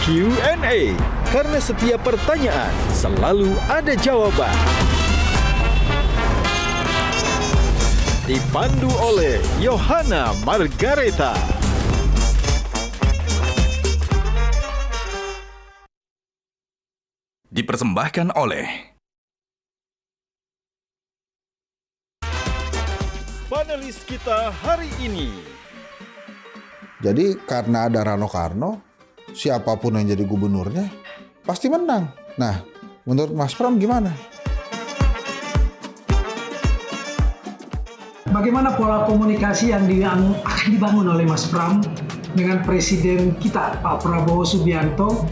Q&A, karena setiap pertanyaan selalu ada jawaban. Dipandu oleh Yohana Margareta. Dipersembahkan oleh Panelis kita hari ini. Jadi karena ada Rano Karno, siapapun yang jadi gubernurnya pasti menang. Nah, menurut Mas Pram gimana? Bagaimana pola komunikasi yang akan dibangun oleh Mas Pram dengan Presiden kita, Pak Prabowo Subianto?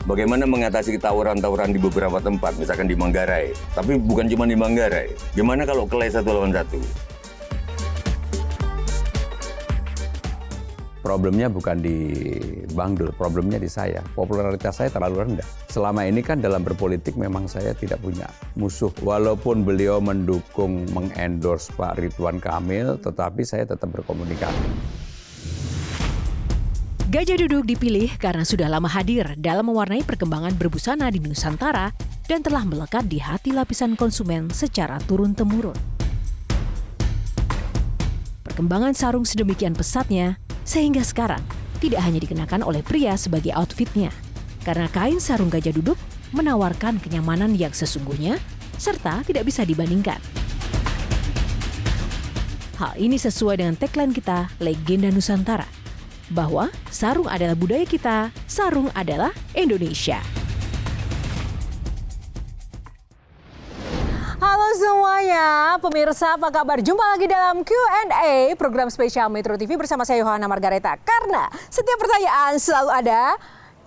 Bagaimana mengatasi tawuran-tawuran di beberapa tempat, misalkan di Manggarai. Tapi bukan cuma di Manggarai. Gimana kalau kelai 1 lawan 1? Problemnya bukan di Bang Dul, problemnya di saya. Popularitas saya terlalu rendah. Selama ini kan dalam berpolitik memang saya tidak punya musuh. Walaupun beliau mendukung, mengendorse Pak Ridwan Kamil, tetapi saya tetap berkomunikasi. Gajah Duduk dipilih karena sudah lama hadir dalam mewarnai perkembangan berbusana di Nusantara dan telah melekat di hati lapisan konsumen secara turun-temurun. Perkembangan sarung sedemikian pesatnya, sehingga sekarang tidak hanya dikenakan oleh pria sebagai outfitnya, karena kain sarung Gajah Duduk menawarkan kenyamanan yang sesungguhnya serta tidak bisa dibandingkan. Hal ini sesuai dengan tagline kita, Legenda Nusantara, bahwa sarung adalah budaya kita, sarung adalah Indonesia. Halo semuanya, pemirsa apa kabar? Jumpa lagi dalam Q&A, program spesial Metro TV bersama saya Yohana Margareta. Karena setiap pertanyaan selalu ada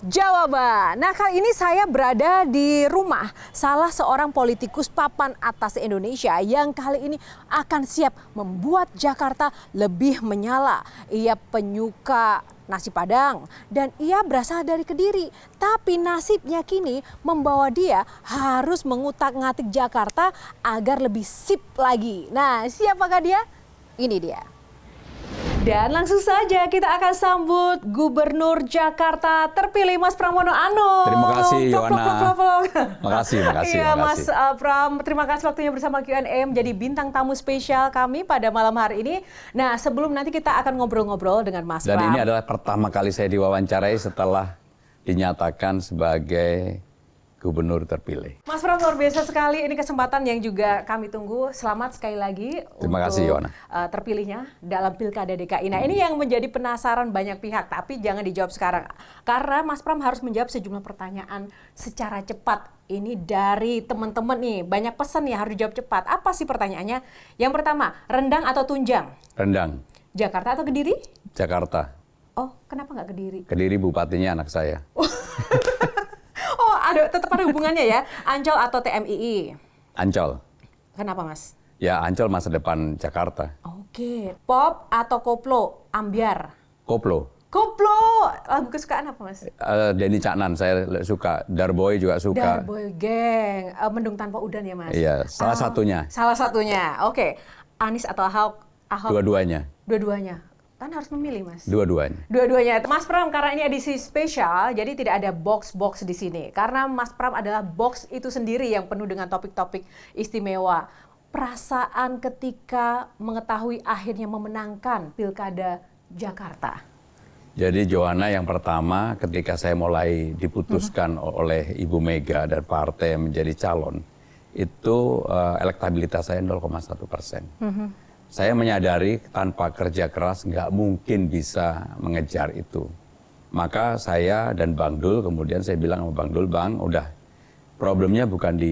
jawaban. Nah, kali ini saya berada di rumah salah seorang politikus papan atas Indonesia yang kali ini akan siap membuat Jakarta lebih menyala. Ia penyuka nasi Padang dan ia berasal dari Kediri. Tapi nasibnya kini membawa dia harus mengutak-ngatik Jakarta agar lebih sip lagi. Nah, siapakah dia? Ini dia. Dan langsung saja kita akan sambut Gubernur Jakarta terpilih Mas Pramono Anung. Terima kasih Yohana. Makasih. Iya Mas Pram, terima kasih waktunya bersama Q&A menjadi bintang tamu spesial kami pada malam hari ini. Nah, sebelum nanti kita akan ngobrol-ngobrol dengan Mas Pram. Dan ini adalah pertama kali saya diwawancarai setelah dinyatakan sebagai Gubernur terpilih. Mas Pram, luar biasa sekali. Ini kesempatan yang juga kami tunggu. Selamat sekali lagi Terima kasih, Yohana. Terpilihnya dalam Pilkada DKI. Nah, ini yang menjadi penasaran banyak pihak, tapi jangan dijawab sekarang. Karena Mas Pram harus menjawab sejumlah pertanyaan secara cepat. Ini dari teman-teman nih, banyak pesan nih harus dijawab cepat. Apa sih pertanyaannya? Yang pertama, rendang atau tunjang? Rendang. Jakarta atau Kediri? Jakarta. Oh, kenapa nggak Kediri? Kediri bupatinya anak saya. Oh, tetap ada hubungannya ya. Ancol atau TMII? Ancol. Kenapa, Mas? Ya, Ancol masa depan Jakarta. Oke. Pop atau koplo? Ambyar? Koplo. Koplo! Lagu kesukaan apa, Mas? Denny Caknan, saya suka. Darboy juga suka. Darboy Geng. Mendung Tanpa Udan ya, Mas? Iya, salah satunya. Salah satunya. Oke. Anies atau Ahok? Dua-duanya. Dua-duanya. Kan harus memilih, Mas. Dua-duanya. Dua-duanya. Mas Pram, karena ini edisi spesial, jadi tidak ada box-box di sini. Karena Mas Pram adalah box itu sendiri yang penuh dengan topik-topik istimewa. Perasaan ketika mengetahui akhirnya memenangkan Pilkada Jakarta. Jadi Johanna, yang pertama ketika saya mulai diputuskan oleh Ibu Mega dan partai menjadi calon, itu elektabilitas saya 0,1%. Saya menyadari tanpa kerja keras nggak mungkin bisa mengejar itu. Maka saya dan Bang Dul, kemudian saya bilang sama Bang Dul, Bang, udah problemnya bukan di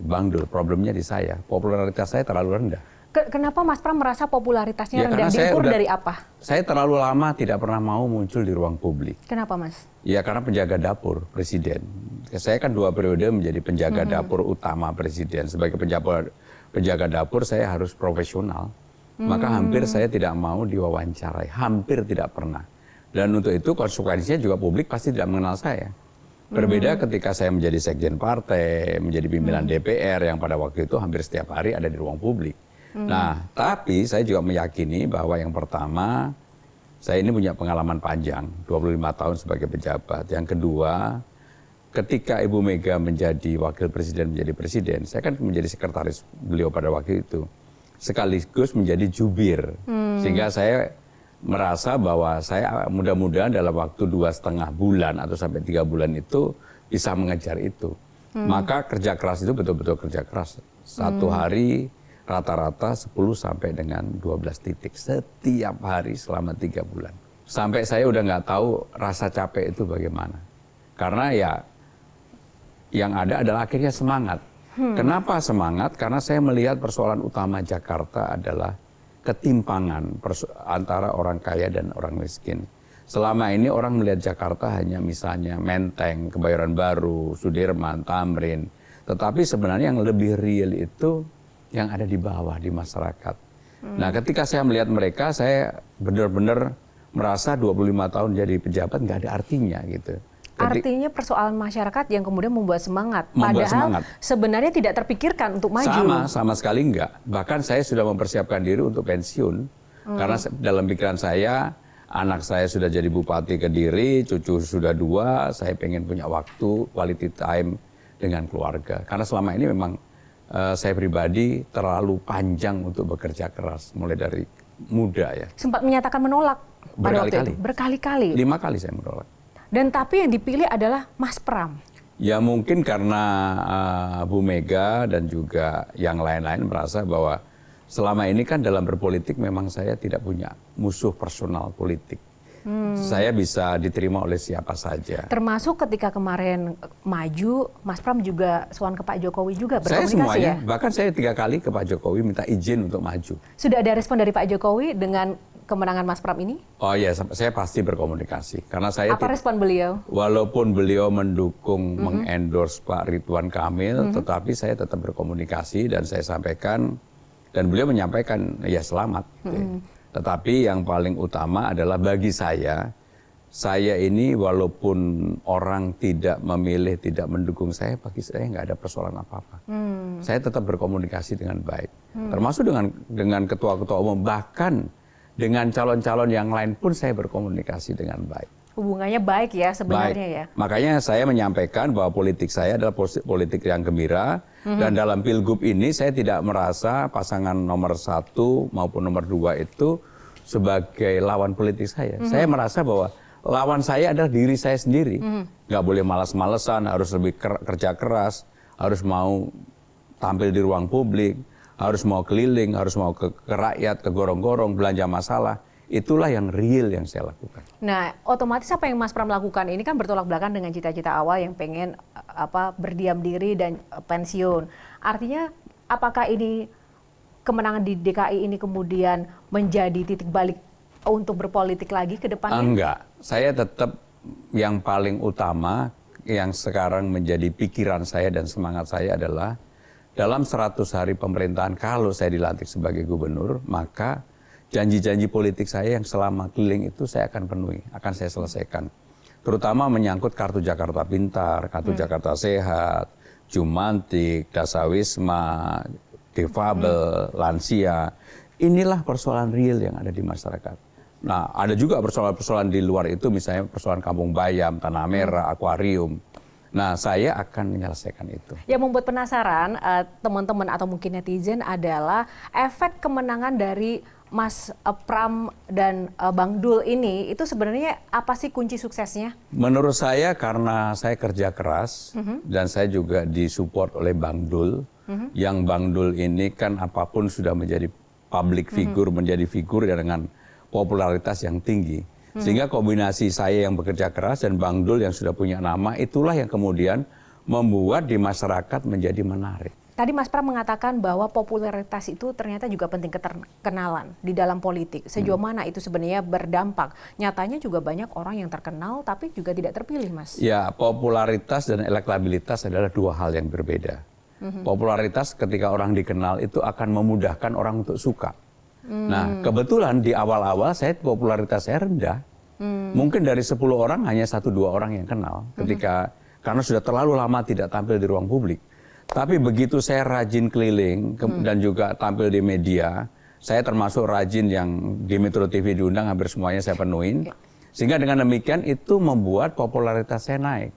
Bang Dul, problemnya di saya. Popularitas saya terlalu rendah. Kenapa Mas Pram merasa popularitasnya rendah? Diukur dari apa? Saya terlalu lama tidak pernah mau muncul di ruang publik. Kenapa, Mas? Ya karena penjaga dapur presiden. Saya kan 2 periode menjadi penjaga dapur utama presiden. Sebagai penjaga dapur saya harus profesional. Maka hampir saya tidak mau diwawancarai. Hampir tidak pernah. Dan untuk itu konsekuensinya juga publik pasti tidak mengenal saya. Berbeda ketika saya menjadi sekjen partai, menjadi pimpinan DPR yang pada waktu itu hampir setiap hari ada di ruang publik. Nah, tapi saya juga meyakini bahwa yang pertama saya ini punya pengalaman panjang, 25 tahun sebagai pejabat. Yang kedua, ketika Ibu Mega menjadi wakil presiden, menjadi presiden, saya kan menjadi sekretaris beliau pada waktu itu. Sekaligus menjadi jubir. Sehingga saya merasa bahwa saya mudah-mudahan dalam waktu 2,5 bulan atau sampai 3 bulan itu bisa mengejar itu. Maka kerja keras itu betul-betul kerja keras. Satu hari rata-rata 10 sampai dengan 12 titik setiap hari selama 3 bulan. Sampai saya udah nggak tahu rasa capek itu bagaimana. Karena ya yang ada adalah akhirnya semangat. Kenapa semangat? Karena saya melihat persoalan utama Jakarta adalah ketimpangan antara orang kaya dan orang miskin. Selama ini orang melihat Jakarta hanya misalnya Menteng, Kebayoran Baru, Sudirman, Tamrin. Tetapi sebenarnya yang lebih real itu yang ada di bawah, di masyarakat. Nah, ketika saya melihat mereka, saya benar-benar merasa 25 tahun jadi pejabat nggak ada artinya gitu. Artinya persoalan masyarakat yang kemudian membuat semangat. Padahal sebenarnya tidak terpikirkan untuk maju. Sama sekali enggak. Bahkan saya sudah mempersiapkan diri untuk pensiun. Karena dalam pikiran saya, anak saya sudah jadi bupati Kediri, cucu sudah 2, saya pengen punya waktu, quality time dengan keluarga. Karena selama ini memang saya pribadi terlalu panjang untuk bekerja keras, mulai dari muda ya. Sempat menyatakan menolak pada waktu itu? Berkali-kali. 5 kali saya menolak. Dan tapi yang dipilih adalah Mas Pram. Ya mungkin karena Bu Mega dan juga yang lain-lain merasa bahwa selama ini kan dalam berpolitik memang saya tidak punya musuh personal politik. Saya bisa diterima oleh siapa saja. Termasuk ketika kemarin maju, Mas Pram juga sowan ke Pak Jokowi juga berkomunikasi. Saya semuanya, ya? bahkan saya 3 kali ke Pak Jokowi minta izin untuk maju. Sudah ada respon dari Pak Jokowi dengan kemenangan Mas Pram ini? Oh iya, saya pasti berkomunikasi. Karena saya apa respon beliau? Walaupun beliau mendukung, mengendorse Pak Ridwan Kamil, tetapi saya tetap berkomunikasi dan saya sampaikan, dan beliau menyampaikan, ya selamat. Tetapi yang paling utama adalah bagi saya ini walaupun orang tidak memilih, tidak mendukung saya, bagi saya nggak ada persoalan apa-apa. Saya tetap berkomunikasi dengan baik. Termasuk dengan ketua-ketua umum, bahkan dengan calon-calon yang lain pun saya berkomunikasi dengan baik. Hubungannya baik ya sebenarnya ya. Makanya saya menyampaikan bahwa politik saya adalah politik yang gembira. Dan dalam Pilgub ini saya tidak merasa pasangan nomor 1 maupun nomor 2 itu sebagai lawan politik saya. Saya merasa bahwa lawan saya adalah diri saya sendiri. Nggak boleh malas-malesan, harus lebih kerja keras, harus mau tampil di ruang publik, harus mau keliling, harus mau ke rakyat, ke gorong-gorong, belanja masalah. Itulah yang real yang saya lakukan. Nah, otomatis apa yang Mas Pram lakukan ini kan bertolak belakang dengan cita-cita awal yang pengen berdiam diri dan pensiun. Artinya, apakah ini kemenangan di DKI ini kemudian menjadi titik balik untuk berpolitik lagi ke depannya? Enggak, saya tetap yang paling utama yang sekarang menjadi pikiran saya dan semangat saya adalah dalam 100 hari pemerintahan kalau saya dilantik sebagai gubernur, maka janji-janji politik saya yang selama keliling itu saya akan penuhi, akan saya selesaikan. Terutama menyangkut kartu Jakarta Pintar, kartu Jakarta Sehat, Jumantik, Dasawisma, difabel, lansia. Inilah persoalan real yang ada di masyarakat. Nah, ada juga persoalan-persoalan di luar itu, misalnya persoalan Kampung Bayam, Tanah Merah, akuarium. Nah, saya akan menyelesaikan itu. Yang membuat penasaran teman-teman atau mungkin netizen adalah efek kemenangan dari Mas Pram dan Bang Dul ini, itu sebenarnya apa sih kunci suksesnya? Menurut saya karena saya kerja keras dan saya juga disupport oleh Bang Dul. Yang Bang Dul ini kan apapun sudah menjadi public figure, menjadi figur dengan popularitas yang tinggi. Sehingga kombinasi saya yang bekerja keras dan Bang Dul yang sudah punya nama, itulah yang kemudian membuat di masyarakat menjadi menarik. Tadi Mas Pram mengatakan bahwa popularitas itu ternyata juga penting keterkenalan di dalam politik. Sejauh mana itu sebenarnya berdampak? Nyatanya juga banyak orang yang terkenal tapi juga tidak terpilih, Mas. Ya, popularitas dan elektabilitas adalah 2 hal yang berbeda. Popularitas ketika orang dikenal itu akan memudahkan orang untuk suka. Nah, kebetulan di awal-awal saya popularitas saya rendah. Mungkin dari 10 orang hanya 1-2 orang yang kenal karena sudah terlalu lama tidak tampil di ruang publik. Tapi begitu saya rajin keliling dan juga tampil di media Saya termasuk rajin yang di Metro TV diundang, hampir semuanya saya penuhin. Sehingga dengan demikian itu membuat popularitas saya naik.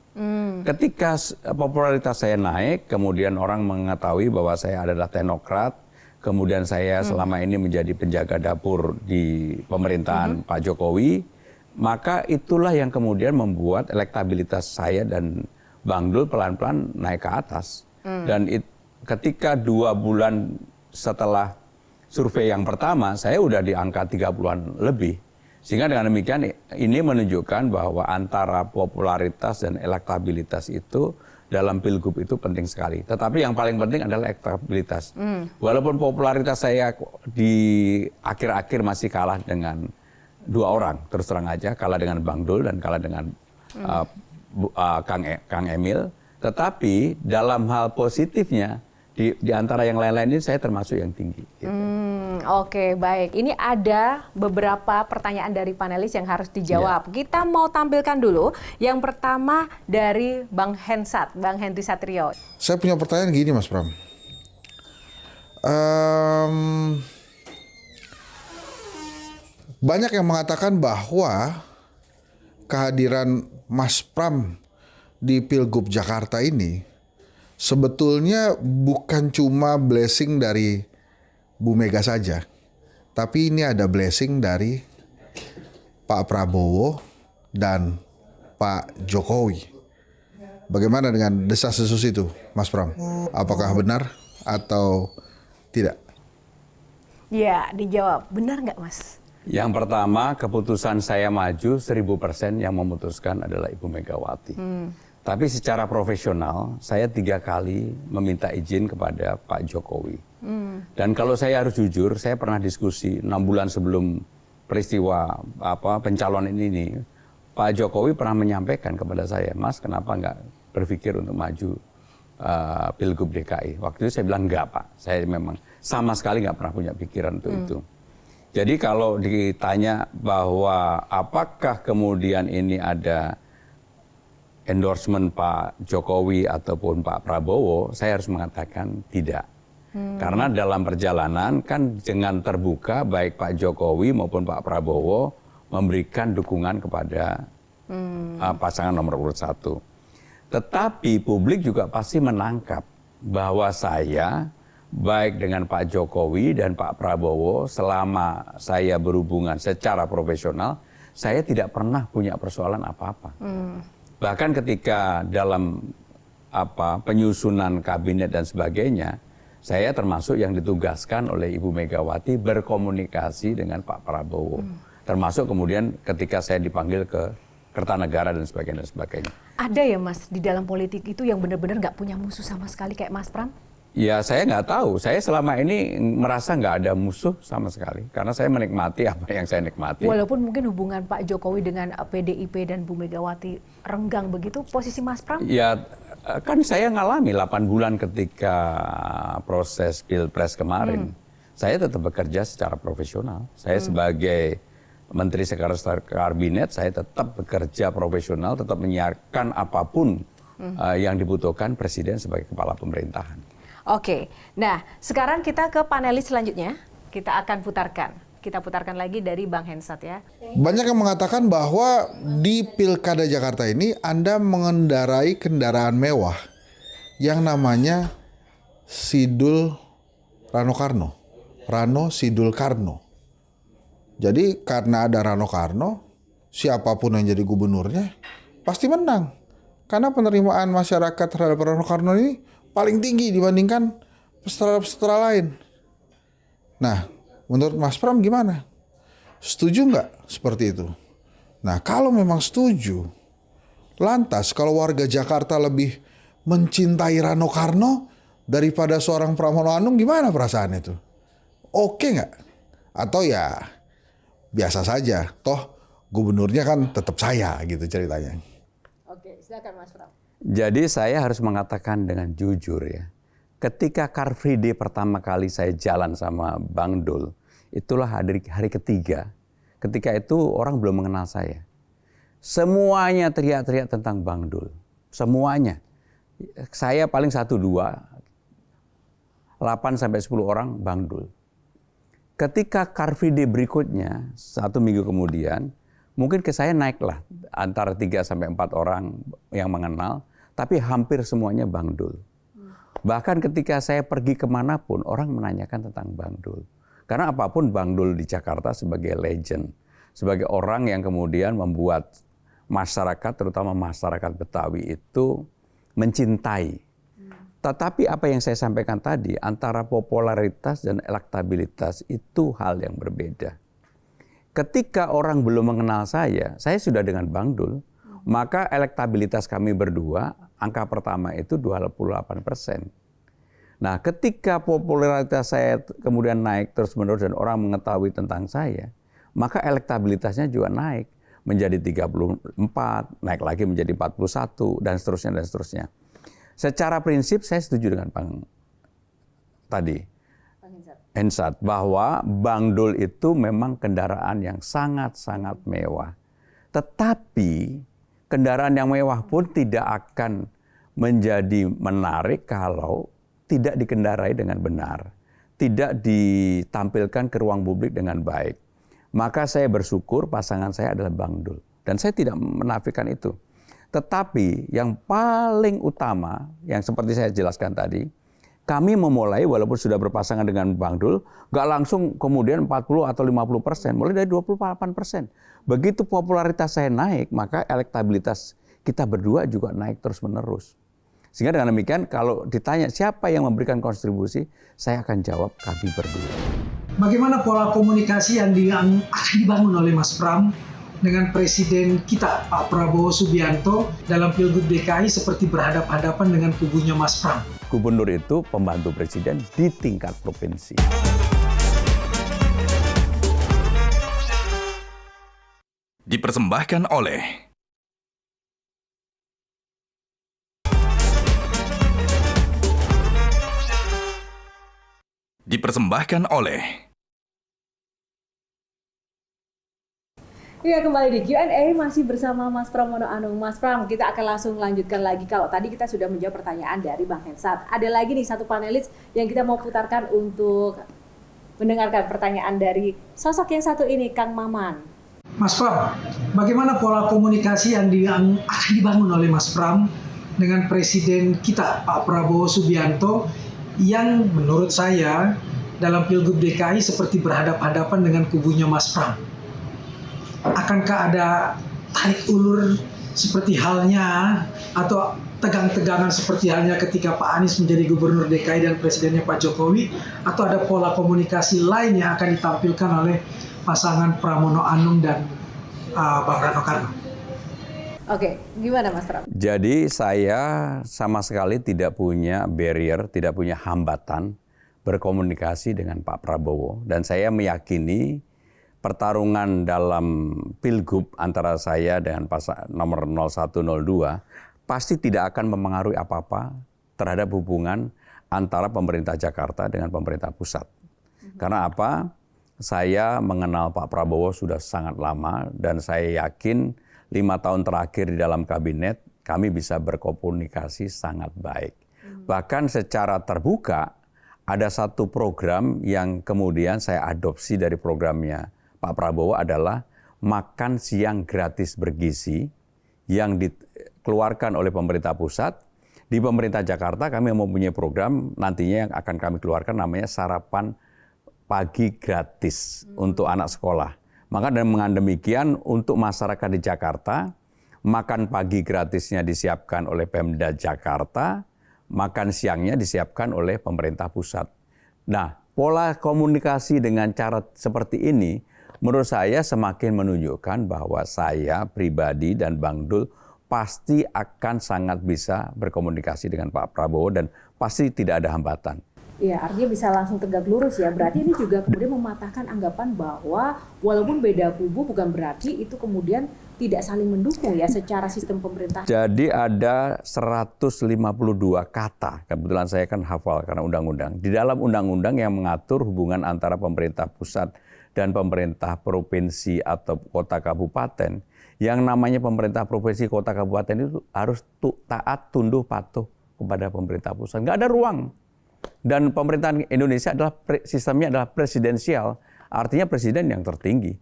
Ketika popularitas saya naik, kemudian orang mengetahui bahwa saya adalah teknokrat, kemudian saya selama ini menjadi penjaga dapur di pemerintahan Pak Jokowi, maka itulah yang kemudian membuat elektabilitas saya dan Bang Dul pelan-pelan naik ke atas. Dan ketika 2 bulan setelah survei yang pertama, saya udah di angka 30-an lebih. Sehingga dengan demikian ini menunjukkan bahwa antara popularitas dan elektabilitas itu dalam pilgub itu penting sekali. Tetapi yang paling penting adalah elektabilitas. Walaupun popularitas saya di akhir-akhir masih kalah dengan 2 orang, terus terang aja, kalah dengan Bang Dul dan kalah dengan Kang Emil. Tetapi dalam hal positifnya, di antara yang lain-lain ini saya termasuk yang tinggi. Gitu. Oke, baik. Ini ada beberapa pertanyaan dari panelis yang harus dijawab. Kita mau tampilkan dulu. Yang pertama dari Bang Hensat, Bang Henry Satrio. Saya punya pertanyaan gini, Mas Pram. Banyak yang mengatakan bahwa kehadiran Mas Pram di Pilgub Jakarta ini sebetulnya bukan cuma blessing dari Bu Mega saja, tapi ini ada blessing dari Pak Prabowo dan Pak Jokowi. Bagaimana dengan desas-desus itu, Mas Pram? Apakah benar atau tidak? Ya, dijawab. Benar nggak, Mas? Yang pertama, keputusan saya maju 1000% yang memutuskan adalah Ibu Megawati. Tapi secara profesional, saya 3 kali meminta izin kepada Pak Jokowi. Dan kalau saya harus jujur, saya pernah diskusi 6 bulan sebelum peristiwa pencalonan ini, Pak Jokowi pernah menyampaikan kepada saya, Mas, kenapa nggak berpikir untuk maju Pilgub DKI? Waktu itu saya bilang, enggak Pak, saya memang sama sekali nggak pernah punya pikiran untuk itu. Jadi kalau ditanya bahwa apakah kemudian ini ada endorsement Pak Jokowi ataupun Pak Prabowo, saya harus mengatakan tidak. Karena dalam perjalanan kan dengan terbuka baik Pak Jokowi maupun Pak Prabowo memberikan dukungan kepada pasangan nomor urut 1. Tetapi publik juga pasti menangkap bahwa saya baik dengan Pak Jokowi dan Pak Prabowo selama saya berhubungan secara profesional, saya tidak pernah punya persoalan apa-apa. Bahkan ketika dalam penyusunan kabinet dan sebagainya, saya termasuk yang ditugaskan oleh Ibu Megawati berkomunikasi dengan Pak Prabowo. Termasuk kemudian ketika saya dipanggil ke Kertanegara dan sebagainya. Ada ya, Mas, di dalam politik itu yang benar-benar nggak punya musuh sama sekali kayak Mas Pram? Ya saya nggak tahu. Saya selama ini merasa nggak ada musuh sama sekali. Karena saya menikmati apa yang saya nikmati. Walaupun mungkin hubungan Pak Jokowi dengan PDIP dan Bu Megawati renggang begitu, posisi Mas Pram? Ya kan saya ngalami 8 bulan ketika proses Pilpres kemarin. Saya tetap bekerja secara profesional. Saya sebagai Menteri Sekretaris Kabinet, saya tetap bekerja profesional, tetap menyiarkan apapun yang dibutuhkan Presiden sebagai kepala pemerintahan. Oke, nah sekarang kita ke panelis selanjutnya. Kita akan putarkan. Kita putarkan lagi dari Bang Hensat ya. Banyak yang mengatakan bahwa di Pilkada Jakarta ini Anda mengendarai kendaraan mewah yang namanya Sidul Rano Karno. Rano Sidul Karno. Jadi karena ada Rano Karno, siapapun yang jadi gubernurnya pasti menang. Karena penerimaan masyarakat terhadap Rano Karno ini paling tinggi dibandingkan peserta lain. Nah, menurut Mas Pram gimana? Setuju nggak seperti itu? Nah, kalau memang setuju, lantas kalau warga Jakarta lebih mencintai Rano Karno daripada seorang Pramono Anung, gimana perasaan itu? Oke nggak? Atau ya biasa saja, toh gubernurnya kan tetap saya gitu ceritanya. Oke, silakan Mas Pram. Jadi saya harus mengatakan dengan jujur ya, ketika Car Free Day pertama kali saya jalan sama Bang Dul, itulah hari ketiga. Ketika itu orang belum mengenal saya. Semuanya teriak-teriak tentang Bang Dul. Semuanya. Saya paling 1-2, 8-10 orang Bang Dul. ketika Car Free Day berikutnya, 1 minggu kemudian, mungkin ke saya naiklah antara 3 sampai 4 orang yang mengenal, tapi hampir semuanya Bang Dul. Bahkan ketika saya pergi kemanapun, orang menanyakan tentang Bang Dul. Karena apapun Bang Dul di Jakarta sebagai legend, sebagai orang yang kemudian membuat masyarakat, terutama masyarakat Betawi itu mencintai. Tetapi apa yang saya sampaikan tadi, antara popularitas dan elektabilitas itu hal yang berbeda. Ketika orang belum mengenal saya sudah dengan Bang Dul, maka elektabilitas kami berdua, angka pertama itu 28%. Nah, ketika popularitas saya kemudian naik terus-menerus dan orang mengetahui tentang saya, maka elektabilitasnya juga naik menjadi 34, naik lagi menjadi 41, dan seterusnya, dan seterusnya. Secara prinsip saya setuju dengan Bang Hensat bahwa Bang Dul itu memang kendaraan yang sangat-sangat mewah. Tetapi kendaraan yang mewah pun tidak akan menjadi menarik kalau tidak dikendarai dengan benar, tidak ditampilkan ke ruang publik dengan baik. Maka saya bersyukur pasangan saya adalah Bang Dul. Dan saya tidak menafikan itu. Tetapi yang paling utama, yang seperti saya jelaskan tadi, kami memulai walaupun sudah berpasangan dengan Bang Dul, nggak langsung kemudian 40 atau 50%, mulai dari 28%. Begitu popularitas saya naik, maka elektabilitas kita berdua juga naik terus-menerus. Sehingga dengan demikian, kalau ditanya siapa yang memberikan kontribusi, saya akan jawab kami berdua. Bagaimana pola komunikasi yang akan dibangun oleh Mas Pram dengan Presiden kita, Pak Prabowo Subianto, dalam Pilgub DKI seperti berhadapan-hadapan dengan kubunya Mas Pram? Gubernur itu pembantu presiden di tingkat provinsi. Dipersembahkan oleh Ya, kembali di Q&A masih bersama Mas Pramono Anung. Mas Pram, kita akan langsung lanjutkan lagi. Kalau tadi kita sudah menjawab pertanyaan dari Bang Hensat. Ada lagi nih satu panelis yang kita mau putarkan untuk mendengarkan pertanyaan dari sosok yang satu ini, Kang Maman. Mas Pram, bagaimana pola komunikasi yang akan dibangun oleh Mas Pram dengan Presiden kita, Pak Prabowo Subianto, yang menurut saya dalam Pilgub DKI seperti berhadapan-hadapan dengan kubunya Mas Pram? Akankah ada tarik ulur seperti halnya atau tegang-tegangan seperti halnya ketika Pak Anies menjadi Gubernur DKI dan Presidennya Pak Jokowi, atau ada pola komunikasi lain yang akan ditampilkan oleh pasangan Pramono Anung dan Bang Rano Karno? Oke, gimana Mas Pram? Jadi saya sama sekali tidak punya barrier, tidak punya hambatan berkomunikasi dengan Pak Prabowo. Dan saya meyakini pertarungan dalam Pilgub antara saya dengan nomor 0102 pasti tidak akan mempengaruhi apa-apa terhadap hubungan antara pemerintah Jakarta dengan pemerintah pusat. Karena apa? Saya mengenal Pak Prabowo sudah sangat lama dan saya yakin 5 tahun terakhir di dalam kabinet kami bisa berkomunikasi sangat baik. Bahkan secara terbuka ada satu program yang kemudian saya adopsi dari programnya Pak Prabowo adalah makan siang gratis bergizi yang dikeluarkan oleh pemerintah pusat. Di pemerintah Jakarta kami mempunyai program nantinya yang akan kami keluarkan namanya sarapan pagi gratis untuk anak sekolah. Maka dengan demikian untuk masyarakat di Jakarta, makan pagi gratisnya disiapkan oleh Pemda Jakarta, makan siangnya disiapkan oleh pemerintah pusat. Nah, pola komunikasi dengan cara seperti ini menurut saya semakin menunjukkan bahwa saya pribadi dan Bang Dul pasti akan sangat bisa berkomunikasi dengan Pak Prabowo dan pasti tidak ada hambatan. Ya, artinya bisa langsung tegak lurus ya. Berarti ini juga kemudian mematahkan anggapan bahwa walaupun beda kubu bukan berarti itu kemudian tidak saling mendukung ya secara sistem pemerintahan. Jadi ada 152 kata, kebetulan saya kan hafal karena undang-undang. Di dalam undang-undang yang mengatur hubungan antara pemerintah pusat dan pemerintah provinsi atau kota kabupaten, yang namanya pemerintah provinsi kota kabupaten itu harus taat, tunduk, patuh kepada pemerintah pusat. Nggak ada ruang. Dan pemerintahan Indonesia adalah sistemnya adalah presidensial. artinya presiden yang tertinggi.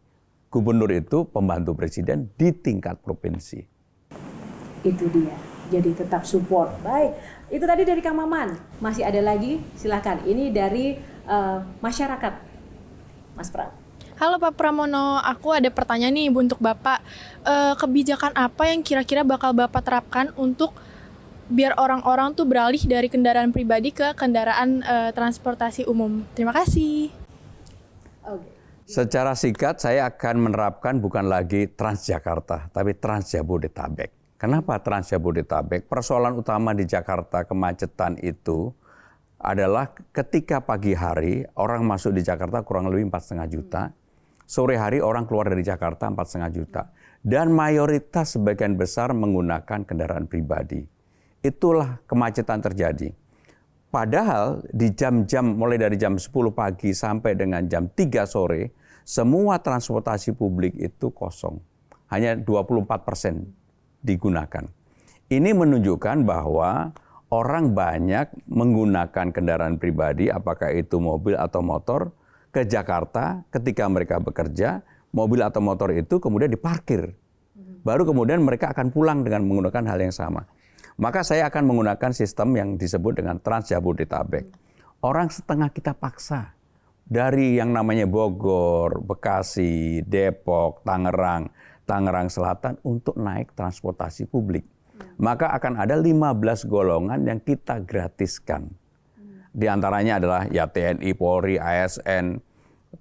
Gubernur itu pembantu presiden di tingkat provinsi. Itu dia. Jadi tetap support. Baik, itu tadi dari Kang Maman. Masih ada lagi? Silakan. Ini dari masyarakat. Mas Pram. Halo Pak Pramono, aku ada pertanyaan nih untuk Bapak. Kebijakan apa yang kira-kira bakal Bapak terapkan untuk biar orang-orang tuh beralih dari kendaraan pribadi ke kendaraan transportasi umum? Terima kasih. Oke. Secara singkat saya akan menerapkan bukan lagi Transjakarta, tapi Transjabodetabek. Kenapa Transjabodetabek? Persoalan utama di Jakarta kemacetan itu adalah ketika pagi hari orang masuk di Jakarta kurang lebih 4,5 juta. Sore hari orang keluar dari Jakarta 4,5 juta. Dan mayoritas sebagian besar menggunakan kendaraan pribadi. Itulah kemacetan terjadi. Padahal di jam-jam mulai dari jam 10 pagi sampai dengan jam 3 sore, semua transportasi publik itu kosong. Hanya 24% digunakan. Ini menunjukkan bahwa orang banyak menggunakan kendaraan pribadi, apakah itu mobil atau motor, ke Jakarta ketika mereka bekerja, mobil atau motor itu kemudian diparkir. Baru kemudian mereka akan pulang dengan menggunakan hal yang sama. Maka saya akan menggunakan sistem yang disebut dengan Transjabodetabek. Orang setengah kita paksa. Dari yang namanya Bogor, Bekasi, Depok, Tangerang, Tangerang Selatan untuk naik transportasi publik. Maka akan ada 15 golongan yang kita gratiskan. Di antaranya adalah ya TNI, Polri, ASN,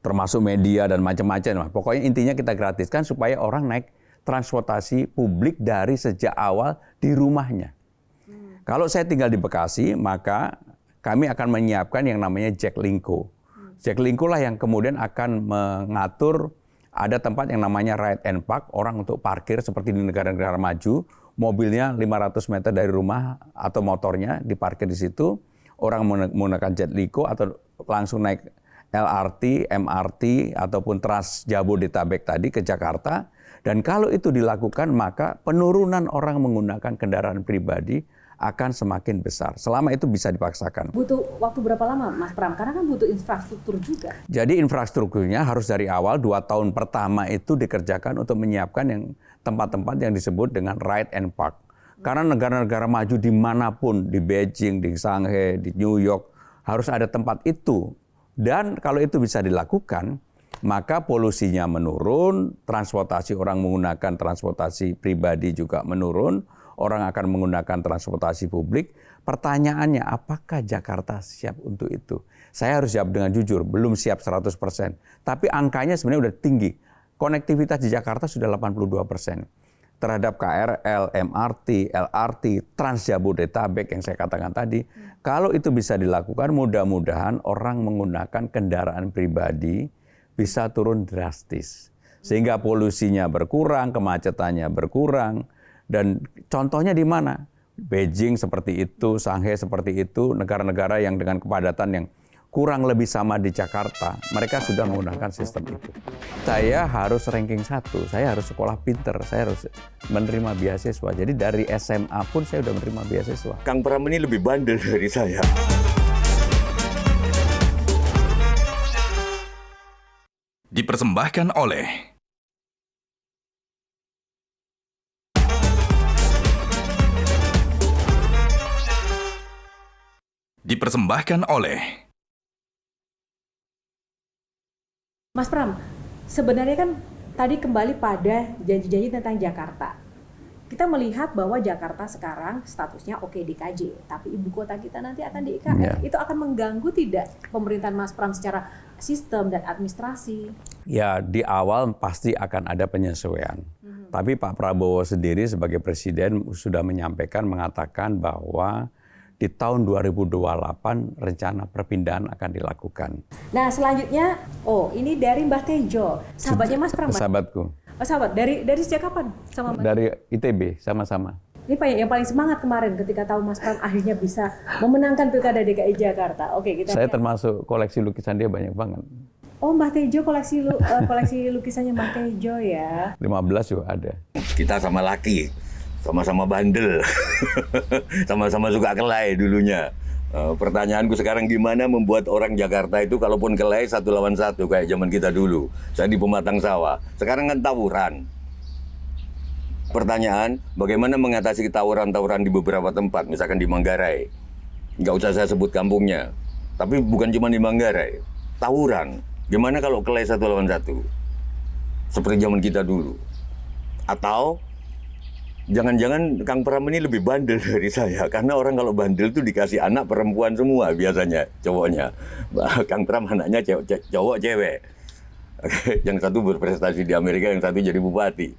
termasuk media dan macam-macam. Pokoknya intinya kita gratiskan supaya orang naik transportasi publik dari sejak awal di rumahnya. Kalau saya tinggal di Bekasi, maka kami akan menyiapkan yang namanya Jaklingko. Jaklingko lah yang kemudian akan mengatur ada tempat yang namanya ride and park, orang untuk parkir seperti di negara-negara maju, mobilnya 500 meter dari rumah atau motornya diparkir di situ. Orang menggunakan Jaklingko atau langsung naik LRT, MRT, ataupun Transjabodetabek tadi ke Jakarta. Dan kalau itu dilakukan, maka penurunan orang menggunakan kendaraan pribadi akan semakin besar. Selama itu bisa dipaksakan. Butuh waktu berapa lama, Mas Pram? Karena kan butuh infrastruktur juga. Jadi infrastrukturnya harus dari awal 2 tahun pertama itu dikerjakan untuk menyiapkan yang tempat-tempat yang disebut dengan ride and park. Karena negara-negara maju dimanapun, di Beijing, di Shanghai, di New York, harus ada tempat itu. Dan kalau itu bisa dilakukan, maka polusinya menurun, transportasi orang menggunakan transportasi pribadi juga menurun, orang akan menggunakan transportasi publik. Pertanyaannya, apakah Jakarta siap untuk itu? Saya harus jawab dengan jujur, belum siap 100%. Tapi angkanya sebenarnya sudah tinggi. Konektivitas di Jakarta sudah 82%. Terhadap KRL, MRT, LRT, Transjabodetabek yang saya katakan tadi. Kalau itu bisa dilakukan, mudah-mudahan orang menggunakan kendaraan pribadi bisa turun drastis. Sehingga polusinya berkurang, kemacetannya berkurang. Dan contohnya di mana? Beijing seperti itu, Shanghai seperti itu, negara-negara yang dengan kepadatan yang kurang lebih sama di Jakarta, mereka sudah menggunakan sistem itu. Saya harus ranking 1, saya harus sekolah pinter, saya harus menerima beasiswa. Jadi dari SMA pun saya sudah menerima beasiswa. Kang Pram ini lebih bandel dari saya. Dipersembahkan oleh Mas Pram, sebenarnya kan tadi kembali pada janji-janji tentang Jakarta. Kita melihat bahwa Jakarta sekarang statusnya oke DKJ, tapi ibu kota kita nanti akan di IKN. Ya. Itu akan mengganggu tidak pemerintahan Mas Pram secara sistem dan administrasi? Ya, di awal pasti akan ada penyesuaian. Tapi Pak Prabowo sendiri sebagai presiden sudah menyampaikan, mengatakan bahwa di tahun 2028 rencana perpindahan akan dilakukan. Nah selanjutnya, ini dari Mbah Tejo, sahabatnya Mas Pram. Sahabatku. Oh sahabat, dari sejak kapan sama Mas? Dari ITB, sama-sama. Ini Pak yang paling semangat kemarin ketika tahu Mas Pram akhirnya bisa memenangkan Pilkada DKI Jakarta. Oke, kita Saya lihat. termasuk koleksi lukisan dia banyak banget. Oh Mbah Tejo, koleksi lukisannya Mbah Tejo ya. 15 juga ada. Kita sama laki, sama-sama bandel, sama-sama suka kelahi dulunya. Pertanyaanku sekarang, gimana membuat orang Jakarta itu kalaupun kelahi 1 lawan 1 kayak zaman kita dulu. Saya di pematang sawah. Sekarang kan tawuran. Pertanyaan, bagaimana mengatasi tawuran-tawuran di beberapa tempat, misalkan di Manggarai. Nggak usah saya sebut kampungnya. Tapi bukan cuma di Manggarai. Tawuran. Gimana kalau kelahi 1 lawan 1? Seperti zaman kita dulu. Atau jangan-jangan Kang Pram ini lebih bandel dari saya, karena orang kalau bandel tuh dikasih anak perempuan semua biasanya cowoknya. Kang Pram anaknya cowok cewek. Yang satu berprestasi di Amerika, yang satu jadi bupati.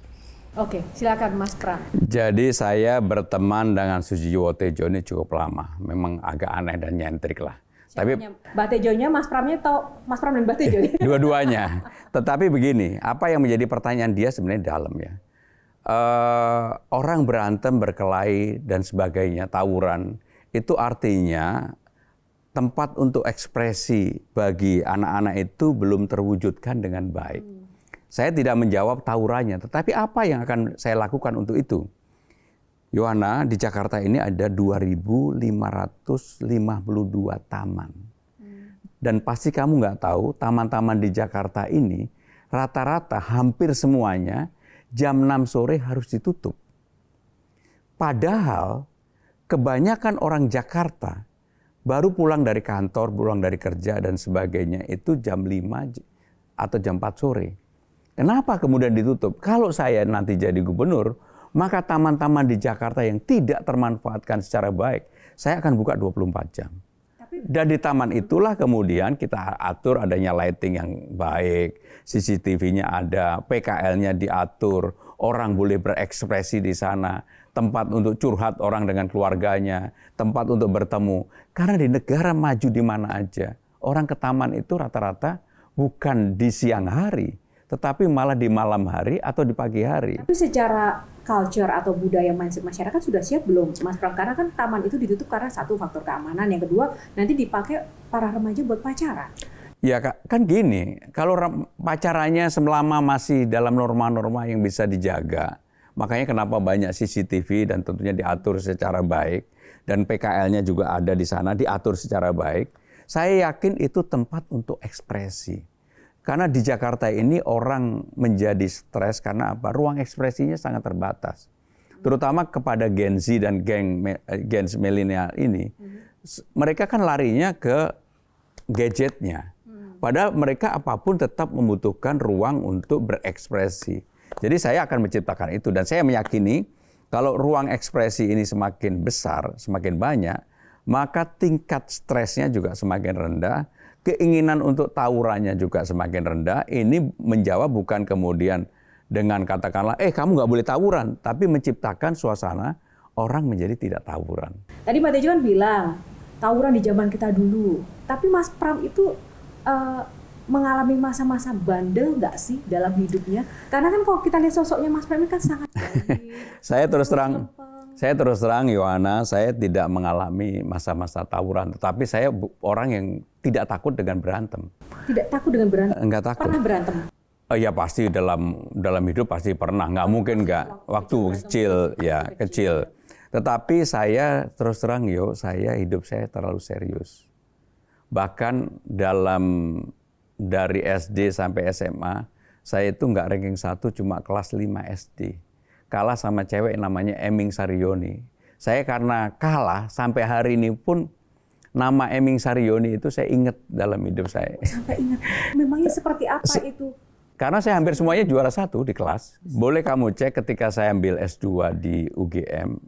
Oke, silakan Mas Pram. Jadi saya berteman dengan Sujiwo Tejo ini cukup lama. Memang agak aneh dan nyentrik lah. Tapi Mbak Tejonya, Mas Pramnya, atau Mas Pram dan Mbak Tejo? dua-duanya. Tetapi begini, apa yang menjadi pertanyaan dia sebenarnya dalam ya. Orang berantem, berkelahi dan sebagainya, tawuran, itu artinya tempat untuk ekspresi bagi anak-anak itu belum terwujudkan dengan baik. Saya tidak menjawab tawurannya, tetapi apa yang akan saya lakukan untuk itu? Yohana, di Jakarta ini ada 2.552 taman. Dan pasti kamu nggak tahu, taman-taman di Jakarta ini rata-rata hampir semuanya jam 6 sore harus ditutup. Padahal kebanyakan orang Jakarta baru pulang dari kantor, pulang dari kerja dan sebagainya itu jam 5 atau jam 4 sore. Kenapa kemudian ditutup? Kalau saya nanti jadi gubernur, maka taman-taman di Jakarta yang tidak termanfaatkan secara baik, saya akan buka 24 jam. Dan di taman itulah kemudian kita atur adanya lighting yang baik, CCTV-nya ada, PKL-nya diatur, orang boleh berekspresi di sana, tempat untuk curhat orang dengan keluarganya, tempat untuk bertemu. Karena di negara maju di mana aja, orang ke taman itu rata-rata bukan di siang hari, tetapi malah di malam hari atau di pagi hari. Tapi secara culture atau budaya mindset masyarakat sudah siap belum, Mas Pram? Karena kan taman itu ditutup karena satu faktor keamanan, yang kedua nanti dipakai para remaja buat pacaran. Ya kan gini, kalau pacarannya selama masih dalam norma-norma yang bisa dijaga, makanya kenapa banyak CCTV dan tentunya diatur secara baik, dan PKL-nya juga ada di sana, diatur secara baik. Saya yakin itu tempat untuk ekspresi. Karena di Jakarta ini orang menjadi stres karena apa? Ruang ekspresinya sangat terbatas. Terutama kepada Gen Z dan Gen milenial ini. Mereka kan larinya ke gadgetnya. Padahal mereka apapun tetap membutuhkan ruang untuk berekspresi. Jadi saya akan menciptakan itu. Dan saya meyakini kalau ruang ekspresi ini semakin besar, semakin banyak, maka tingkat stresnya juga semakin rendah. Keinginan untuk tawurannya juga semakin rendah. Ini menjawab bukan kemudian dengan katakanlah, kamu nggak boleh tawuran, tapi menciptakan suasana orang menjadi tidak tawuran. Tadi Mbak Tejo kan bilang, tawuran di zaman kita dulu. Tapi Mas Pram itu mengalami masa-masa bandel nggak sih dalam hidupnya? Karena kan kalau kita lihat sosoknya Mas Pram ini kan sangat baik. Saya terus terang, Yohana, saya tidak mengalami masa-masa tawuran. Tetapi saya orang yang tidak takut dengan berantem. Tidak takut dengan berantem? Enggak takut. Pernah berantem? Ya pasti dalam hidup pasti pernah. Nggak mungkin nggak. Waktu kecil. Tetapi saya terus terang, saya hidup saya terlalu serius. Bahkan dari SD sampai SMA, saya itu nggak ranking 1, cuma kelas 5 SD. Kalah sama cewek namanya Eming Saryoni. Saya karena kalah sampai hari ini pun nama Eming Saryoni itu saya ingat dalam hidup saya. Sampai ingat. Memangnya seperti apa itu? Karena saya hampir semuanya juara 1 di kelas. Boleh kamu cek ketika saya ambil S2 di UGM,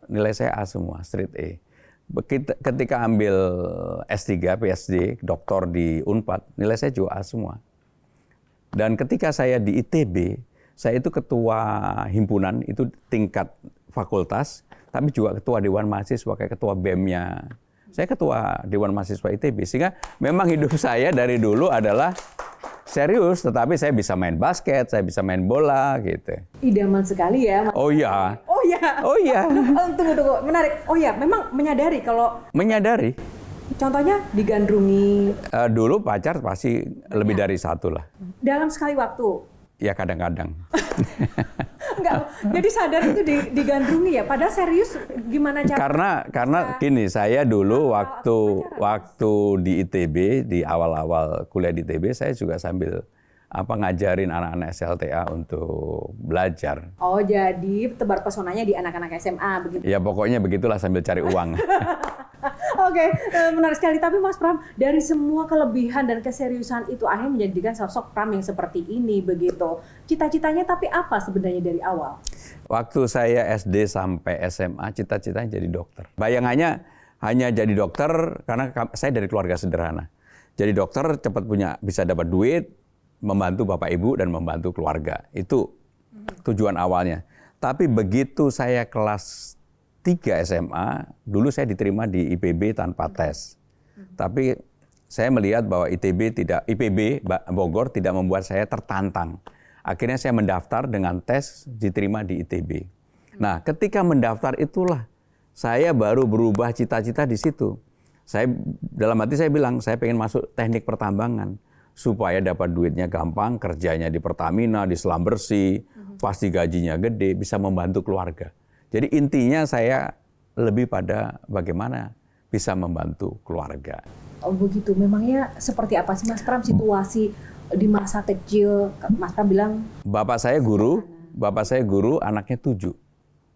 nilai saya A semua, straight A. Ketika ambil S3, PhD, doktor di Unpad, nilai saya juga A semua. Dan ketika saya di ITB, saya itu ketua himpunan, itu tingkat fakultas, tapi juga ketua Dewan Mahasiswa, kayak ketua BEM-nya. Saya ketua Dewan Mahasiswa ITB, sehingga memang hidup saya dari dulu adalah serius, tetapi saya bisa main basket, saya bisa main bola, gitu. Idaman sekali ya. Oh iya. Tunggu, menarik. Oh ya, memang menyadari kalau... Menyadari. Contohnya digandrungi. Dulu pacar pasti lebih dari 1 lah. Dalam sekali waktu? Ya kadang-kadang. Enggak, Jadi sadar itu digandrungi ya. Padahal serius gimana cara? Karena gini, saya dulu waktu di ITB, di awal-awal kuliah di ITB, saya juga sambil ngajarin anak-anak SLTA untuk belajar. Oh, jadi tebar pesonanya di anak-anak SMA begitu. Ya pokoknya begitulah, sambil cari uang. Oke, menarik sekali. Tapi Mas Pram, dari semua kelebihan dan keseriusan itu akhirnya menjadikan sosok Pram yang seperti ini begitu. Cita-citanya tapi apa sebenarnya dari awal? Waktu saya SD sampai SMA, cita-citanya jadi dokter. Bayangannya hanya jadi dokter karena saya dari keluarga sederhana. Jadi dokter cepat bisa dapat duit, membantu bapak ibu dan membantu keluarga. Itu tujuan awalnya. Tapi begitu saya kelas 3 SMA, dulu saya diterima di IPB tanpa tes. Tapi saya melihat bahwa IPB Bogor tidak membuat saya tertantang. Akhirnya saya mendaftar dengan tes, diterima di ITB. Nah, ketika mendaftar itulah saya baru berubah cita-cita di situ. Dalam hati saya bilang, saya pengen masuk teknik pertambangan supaya dapat duitnya gampang, kerjanya di Pertamina, di selam bersih, pasti gajinya gede, bisa membantu keluarga. Jadi intinya saya lebih pada bagaimana bisa membantu keluarga. Oh begitu, memangnya seperti apa sih Mas Pram situasi di masa kecil? Mas Pram bilang Bapak saya guru, anaknya 7.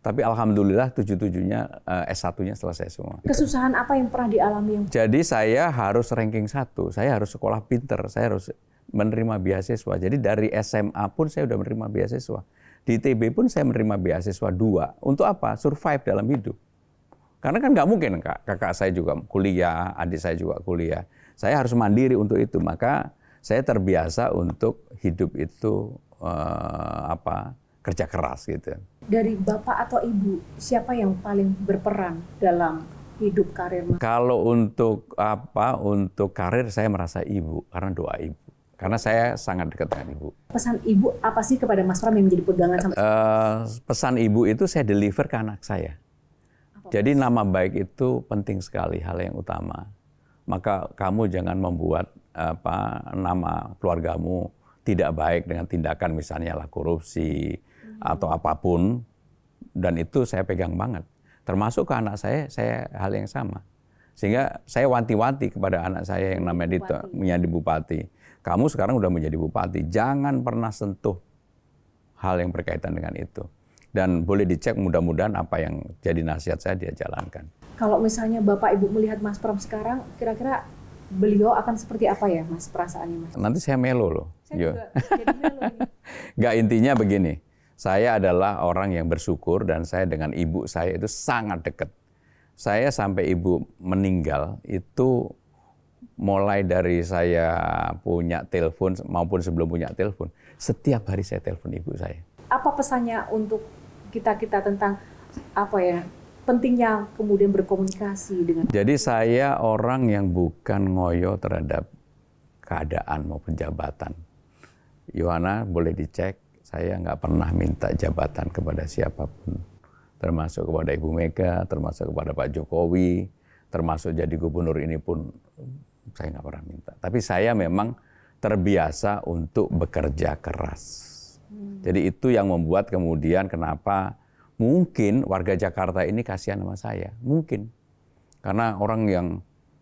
Tapi alhamdulillah 7-7-nya S1-nya selesai semua. Kesusahan apa yang pernah dialami? Jadi saya harus ranking 1, saya harus sekolah pinter, saya harus menerima beasiswa. Jadi dari SMA pun saya udah menerima beasiswa. Di ITB pun saya menerima beasiswa 2. Untuk apa? Survive dalam hidup. Karena kan nggak mungkin kakak saya juga kuliah, adik saya juga kuliah. Saya harus mandiri untuk itu. Maka saya terbiasa untuk hidup itu kerja keras gitu. Dari bapak atau ibu, siapa yang paling berperan dalam hidup karir Mas? Kalau untuk karir saya merasa ibu, karena doa ibu. Karena saya sangat dekat dengan ibu. Pesan ibu apa sih kepada Mas Pram yang menjadi pegangan sama? Pesan ibu itu saya deliver ke anak saya. Jadi nama baik itu penting sekali, hal yang utama. Maka kamu jangan membuat nama keluargamu tidak baik dengan tindakan misalnya korupsi atau apapun. Dan itu saya pegang banget. Termasuk ke anak saya hal yang sama. Sehingga saya wanti-wanti kepada anak saya yang namanya Dito, menjadi bupati. Kamu sekarang udah menjadi bupati, jangan pernah sentuh hal yang berkaitan dengan itu. Dan boleh dicek mudah-mudahan apa yang jadi nasihat saya dia jalankan. Kalau misalnya Bapak Ibu melihat Mas Pram sekarang, kira-kira beliau akan seperti apa ya Mas perasaannya Mas? Nanti saya melo loh. Saya juga jadi melo nih. Nggak, intinya begini, saya adalah orang yang bersyukur dan saya dengan ibu saya itu sangat dekat. Saya sampai ibu meninggal itu mulai dari saya punya telepon maupun sebelum punya telepon, setiap hari saya telepon ibu saya. Apa pesannya untuk kita tentang pentingnya kemudian berkomunikasi dengan? Jadi saya orang yang bukan ngoyo terhadap keadaan maupun jabatan. Yohana boleh dicek, saya nggak pernah minta jabatan kepada siapapun, termasuk kepada Ibu Mega, termasuk kepada Pak Jokowi, termasuk jadi gubernur ini pun saya nggak pernah minta. Tapi saya memang terbiasa untuk bekerja keras. Jadi itu yang membuat kemudian kenapa mungkin warga Jakarta ini kasihan sama saya. Mungkin. Karena orang yang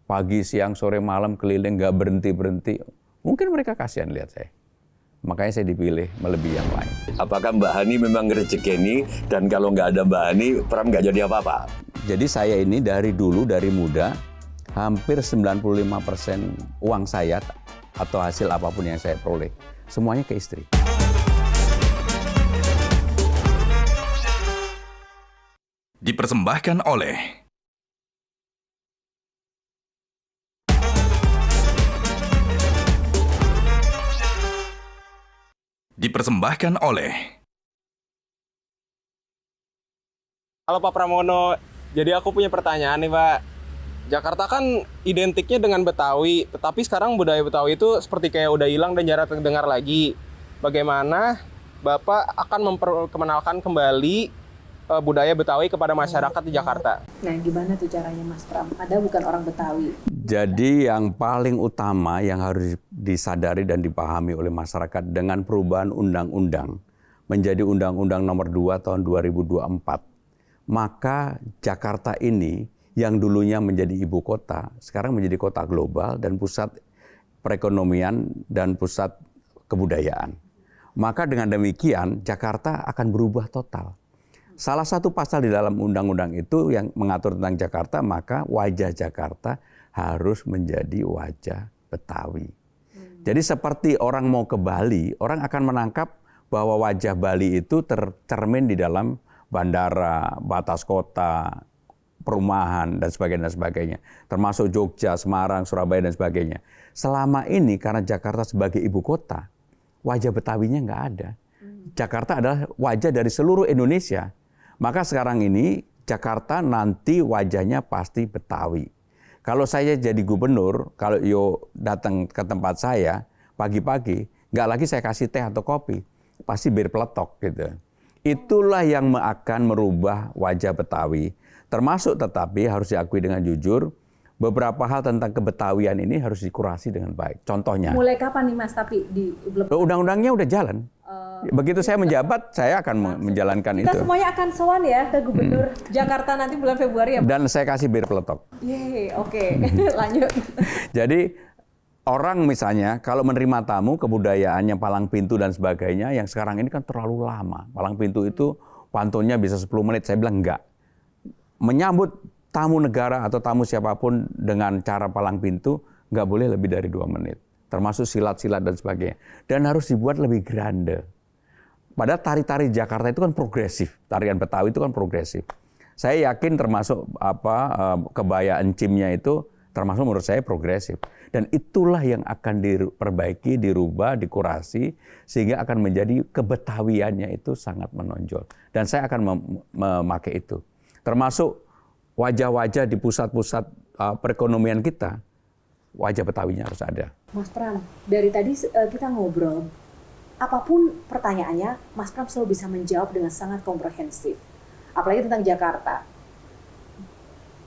pagi, siang, sore, malam keliling nggak berhenti-berhenti. Mungkin mereka kasihan lihat saya. Makanya saya dipilih melebihi yang lain. Apakah Mbak Hani memang rezekini dan kalau nggak ada Mbak Hani, Pram nggak jadi apa-apa? Jadi saya ini dari dulu, dari muda, hampir 95% uang saya atau hasil apapun yang saya peroleh, semuanya ke istri. Dipersembahkan oleh Halo Pak Pramono, jadi aku punya pertanyaan nih Pak. Jakarta kan identiknya dengan Betawi, tetapi sekarang budaya Betawi itu seperti kayak udah hilang dan jarang terdengar lagi. Bagaimana Bapak akan memperkenalkan kembali budaya Betawi kepada masyarakat di Jakarta? Nah, gimana tuh caranya Mas Pram? Anda bukan orang Betawi. Jadi yang paling utama yang harus disadari dan dipahami oleh masyarakat dengan perubahan undang-undang, menjadi Undang-Undang Nomor 2 tahun 2024, maka Jakarta ini yang dulunya menjadi ibu kota, sekarang menjadi kota global dan pusat perekonomian dan pusat kebudayaan. Maka dengan demikian Jakarta akan berubah total. Salah satu pasal di dalam undang-undang itu yang mengatur tentang Jakarta, maka wajah Jakarta harus menjadi wajah Betawi. Jadi seperti orang mau ke Bali, orang akan menangkap bahwa wajah Bali itu tercermin di dalam bandara, batas kota, perumahan, dan sebagainya. Termasuk Jogja, Semarang, Surabaya, dan sebagainya. Selama ini karena Jakarta sebagai ibu kota, wajah Betawinya nggak ada. Jakarta adalah wajah dari seluruh Indonesia. Maka sekarang ini Jakarta nanti wajahnya pasti Betawi. Kalau saya jadi gubernur, kalau datang ke tempat saya pagi-pagi, nggak lagi saya kasih teh atau kopi, pasti bir peletok gitu. Itulah yang akan merubah wajah Betawi. Termasuk tetapi harus diakui dengan jujur, beberapa hal tentang kebetawian ini harus dikurasi dengan baik. Contohnya. Mulai kapan nih Mas tapi di undang-undangnya udah jalan. Begitu saya menjabat, saya akan menjalankan itu. Kita semuanya akan sowan ya ke Gubernur Jakarta nanti bulan Februari ya. Dan saya kasih bir peletok. Yeay, oke. Lanjut. Jadi orang misalnya kalau menerima tamu kebudayaannya palang pintu dan sebagainya, yang sekarang ini kan terlalu lama. Palang pintu itu pantunnya bisa 10 menit, saya bilang enggak. Menyambut tamu negara atau tamu siapapun dengan cara palang pintu enggak boleh lebih dari 2 menit. Termasuk silat-silat dan sebagainya. Dan harus dibuat lebih grande. Padahal tari-tari Jakarta itu kan progresif, tarian Betawi itu kan progresif. Saya yakin termasuk kebaya encimnya itu termasuk menurut saya progresif. Dan itulah yang akan diperbaiki, dirubah, dikurasi sehingga akan menjadi kebetawiannya itu sangat menonjol. Dan saya akan memakai itu. Termasuk wajah-wajah di pusat-pusat perekonomian kita, wajah Betawinya harus ada. Mas Pram, dari tadi kita ngobrol, apapun pertanyaannya, Mas Pram selalu bisa menjawab dengan sangat komprehensif. Apalagi tentang Jakarta.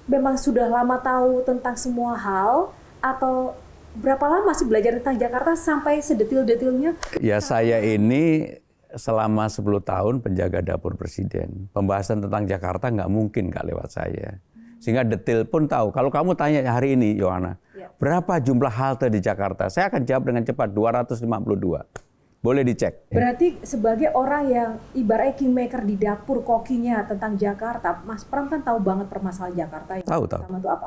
Memang sudah lama tahu tentang semua hal, atau berapa lama sih belajar tentang Jakarta sampai sedetil-detilnya? Ya saya ini selama 10 tahun penjaga dapur presiden. Pembahasan tentang Jakarta nggak mungkin nggak lewat saya. Sehingga detil pun tahu. Kalau kamu tanya hari ini, Yohana, berapa jumlah halte di Jakarta? Saya akan jawab dengan cepat, 252. Boleh dicek. Berarti sebagai orang yang ibaratnya kingmaker di dapur kokinya tentang Jakarta, Mas Pram kan tahu banget permasalahan Jakarta. Tahu. Pertama itu apa?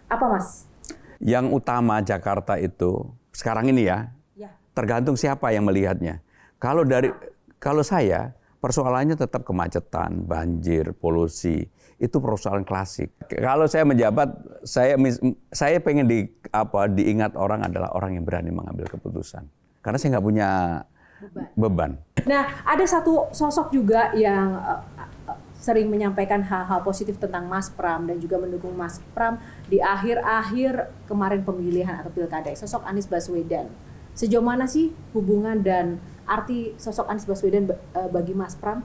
Apa, Mas? Yang utama Jakarta itu, sekarang ini ya, tergantung siapa yang melihatnya. Kalau saya, persoalannya tetap kemacetan, banjir, polusi. Itu persoalan klasik. Kalau saya menjabat, saya pengen diingat orang adalah orang yang berani mengambil keputusan. Karena saya nggak punya beban. Nah, ada satu sosok juga yang sering menyampaikan hal-hal positif tentang Mas Pram dan juga mendukung Mas Pram di akhir-akhir kemarin pemilihan atau pilkada. Sosok Anies Baswedan. Sejauh mana sih hubungan dan arti sosok Anies Baswedan bagi Mas Pram?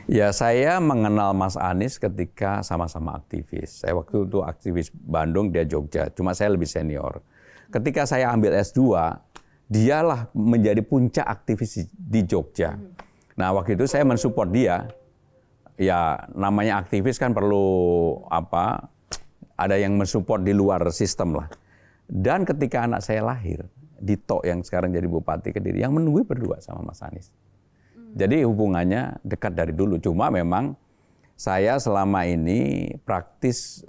Ya, saya mengenal Mas Anies ketika sama-sama aktivis. Saya waktu itu aktivis Bandung, dia Jogja. Cuma saya lebih senior. Ketika saya ambil S2, dialah menjadi puncak aktivis di Jogja. Nah, waktu itu saya mensupport dia. Ya, namanya aktivis kan perlu ada yang mensupport di luar sistem lah. Dan ketika anak saya lahir, Dito yang sekarang jadi Bupati Kediri, yang menunggu berdua sama Mas Anies. Jadi hubungannya dekat dari dulu. Cuma memang saya selama ini praktis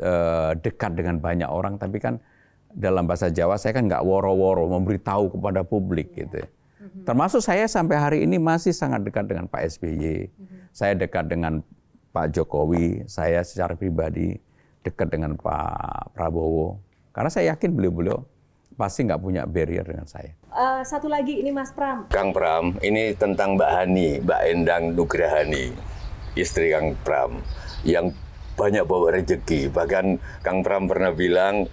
dekat dengan banyak orang, tapi kan dalam bahasa Jawa saya kan nggak woro-woro memberitahu kepada publik gitu. Termasuk saya sampai hari ini masih sangat dekat dengan Pak SBY. Saya dekat dengan Pak Jokowi, saya secara pribadi dekat dengan Pak Prabowo. Karena saya yakin beliau-beliau pasti nggak punya barrier dengan saya. Satu lagi ini Mas Pram. Kang Pram, ini tentang Mbak Hani, Mbak Endang Nugrahani, istri Kang Pram, yang banyak bawa rezeki. Bahkan Kang Pram pernah bilang,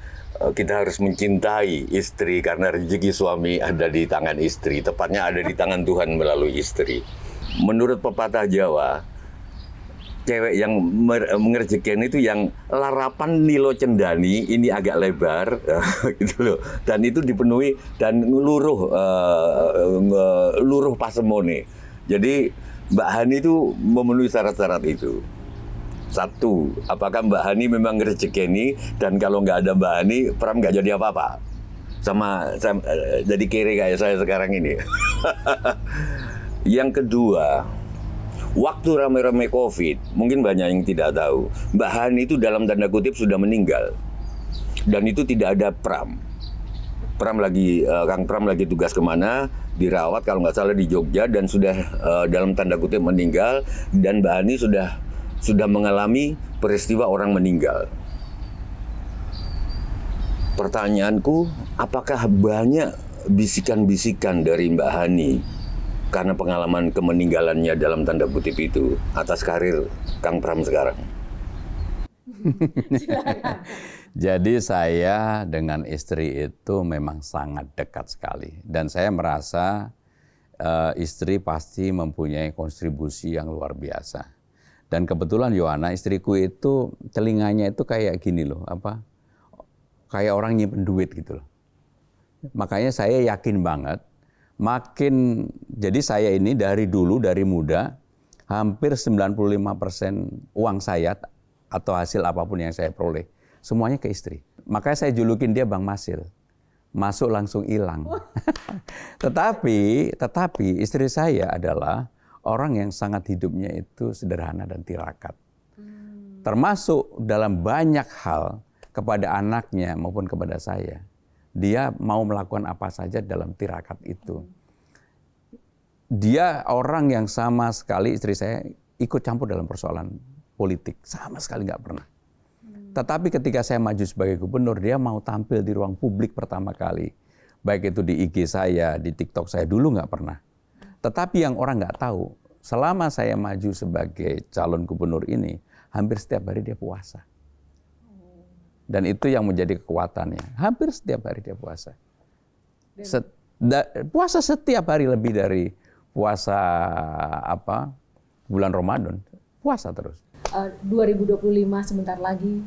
kita harus mencintai istri karena rezeki suami ada di tangan istri, tepatnya ada di tangan Tuhan melalui istri. Menurut pepatah Jawa, cewek yang mengerjakan itu yang larapan nilo cendani ini agak lebar gitu loh, dan itu dipenuhi dan luruh pasemone. Jadi Mbak Hani itu memenuhi syarat-syarat itu. Satu, apakah Mbak Hani memang rezekeni, dan kalau nggak ada Mbak Hani, Pram nggak jadi apa-apa. Sama jadi kere kayak saya sekarang ini. Yang kedua, waktu rame-rame COVID, mungkin banyak yang tidak tahu, Mbak Hani itu dalam tanda kutip sudah meninggal. Dan itu tidak ada Pram. Kang Pram lagi tugas kemana, dirawat kalau nggak salah di Jogja, dan sudah dalam tanda kutip meninggal, dan Mbak Hani sudah mengalami peristiwa orang meninggal. Pertanyaanku, apakah banyak bisikan-bisikan dari Mbak Hani karena pengalaman kemeninggalannya dalam tanda kutip itu atas karir Kang Pram sekarang? Jadi saya dengan istri itu memang sangat dekat sekali. Dan saya merasa istri pasti mempunyai kontribusi yang luar biasa. Dan kebetulan Yohana, istriku itu telinganya itu kayak gini loh, kayak orang nyimpen duit gitu loh. Makanya saya yakin banget, jadi saya ini dari dulu, dari muda, hampir 95% uang saya atau hasil apapun yang saya peroleh, semuanya ke istri. Makanya saya julukin dia Bang Masil. Masuk langsung hilang. Tetapi istri saya adalah orang yang sangat hidupnya itu sederhana dan tirakat. Termasuk dalam banyak hal kepada anaknya maupun kepada saya. Dia mau melakukan apa saja dalam tirakat itu. Dia orang yang sama sekali, istri saya ikut campur dalam persoalan politik. Sama sekali nggak pernah. Tetapi ketika saya maju sebagai gubernur, dia mau tampil di ruang publik pertama kali. Baik itu di IG saya, di TikTok saya, dulu nggak pernah. Tetapi yang orang nggak tahu, selama saya maju sebagai calon gubernur ini, hampir setiap hari dia puasa. Dan itu yang menjadi kekuatannya. Hampir setiap hari dia puasa. Puasa setiap hari lebih dari puasa bulan Ramadan. Puasa terus. 2025 sebentar lagi,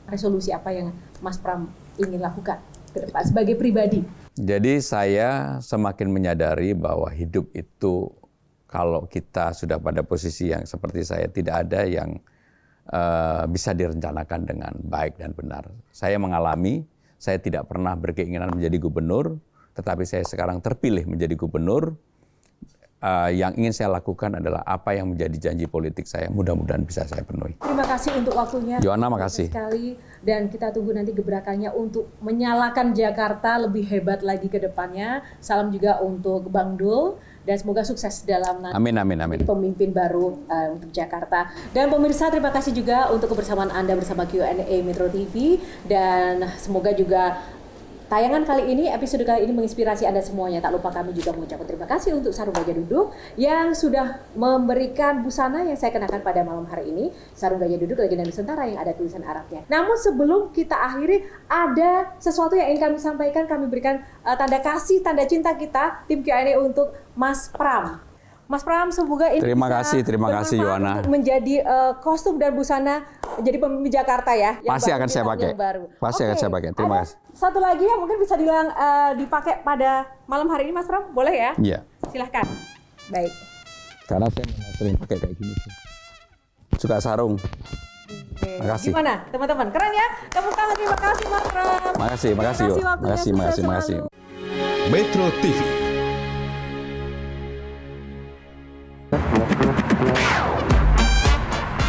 resolusi apa yang Mas Pram ingin lakukan ke depan sebagai pribadi? Jadi saya semakin menyadari bahwa hidup itu, kalau kita sudah pada posisi yang seperti saya, tidak ada yang bisa direncanakan dengan baik dan benar. Saya mengalami, saya tidak pernah berkeinginan menjadi gubernur, tetapi saya sekarang terpilih menjadi gubernur. Yang ingin saya lakukan adalah apa yang menjadi janji politik saya, mudah-mudahan bisa saya penuhi. Terima kasih untuk waktunya. Joanna, makasih. Sekali, dan kita tunggu nanti gebrakannya untuk menyalakan Jakarta lebih hebat lagi ke depannya. Salam juga untuk Bang Dul, dan semoga sukses dalam nanti Amin. pemimpin baru untuk Jakarta. Dan pemirsa, terima kasih juga untuk kebersamaan Anda bersama Q&A Metro TV, dan semoga juga tayangan kali ini, episode kali ini menginspirasi Anda semuanya. Tak lupa kami juga mengucapkan terima kasih untuk Sarung Gajah Duduk yang sudah memberikan busana yang saya kenakan pada malam hari ini. Sarung Gajah Duduk legenda Nusantara yang ada tulisan Arabnya. Namun sebelum kita akhiri, ada sesuatu yang ingin kami sampaikan. Kami berikan tanda kasih, tanda cinta kita, tim Q&A untuk Mas Pram. Mas Pram, semoga ini terima kasih Yohana. Menjadi kostum dan busana jadi pemimpin Jakarta ya. Pasti akan saya pakai. Pasti akan saya pakai. Terima kasih. Satu lagi yang mungkin bisa dipakai pada malam hari ini, Mas Pram, boleh ya? Iya. Silahkan. Baik. Karena saya sering pakai kayak gini. Suka sarung. Makasih. Gimana, teman-teman? Keren ya? Tepuk tangan, terima kasih, Mas Pram. Makasih. Makasih. Metro TV.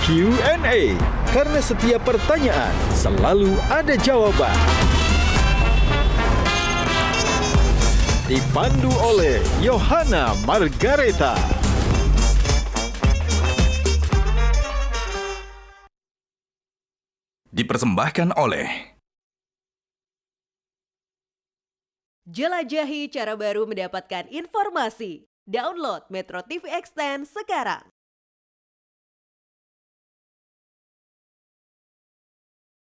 Q&A, karena setiap pertanyaan selalu ada jawaban. Dipandu oleh Yohana Margareta. Dipersembahkan oleh Jelajahi cara baru mendapatkan informasi. Download Metro TV Extend sekarang.